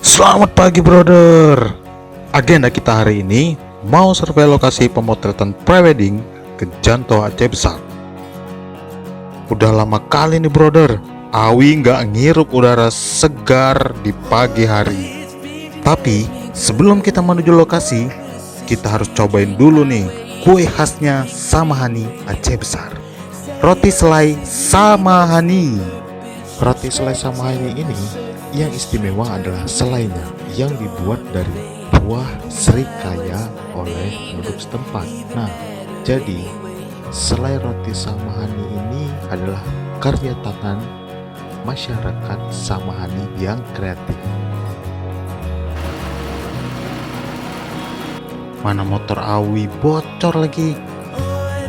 Selamat pagi brother. Agenda kita hari ini mau survei lokasi pemotretan prewedding ke Janto Aceh Besar. Udah lama kali nih brother, Awi nggak ngirup udara segar di pagi hari. Tapi sebelum kita menuju lokasi, kita harus cobain dulu nih kue khasnya Samahani Aceh Besar. Roti selai Samahani. Roti selai Samahani ini yang istimewa adalah selainya yang dibuat dari buah serikaya oleh penduduk setempat. Nah, jadi selai roti Samahani ini adalah karya tangan masyarakat Samahani yang kreatif. Mana motor Awi bocor lagi.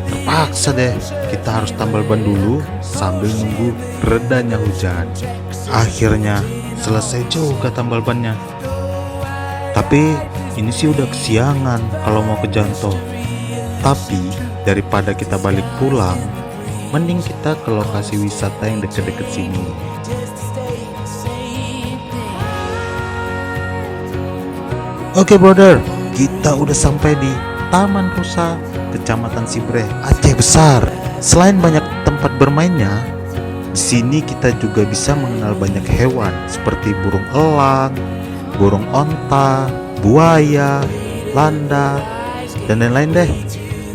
Terpaksa deh kita harus tambal ban dulu sambil nunggu redanya hujan. Akhirnya selesai juga tambal bannya. Tapi ini sih udah kesiangan kalau mau ke Janto. Tapi daripada kita balik pulang, mending kita ke lokasi wisata yang deket-deket sini. Oke brother, kita udah sampai di Taman Rusa Kecamatan Sibre, Aceh Besar. Selain banyak tempat bermainnya, di sini kita juga bisa mengenal banyak hewan seperti burung elang, burung onta, buaya, landa, dan lain-lain deh.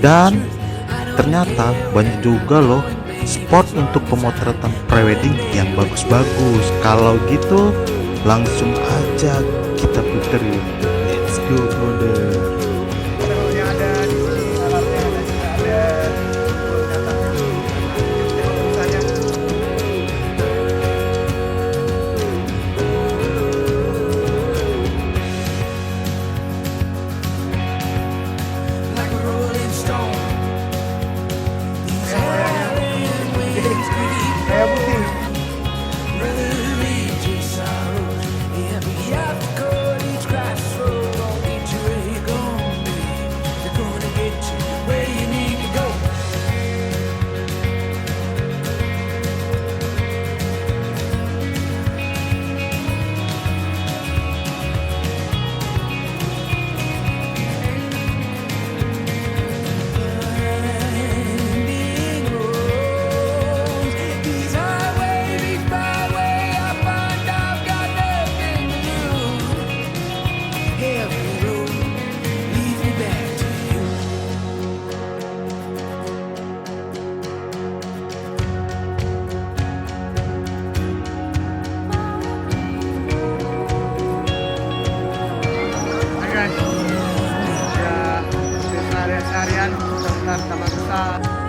Dan ternyata banyak juga loh spot untuk pemotretan prewedding yang bagus-bagus. Kalau gitu langsung aja kita puterin. Let's go brother. Kayak putih. Guys, ya seharian sebentar Taman Rusa.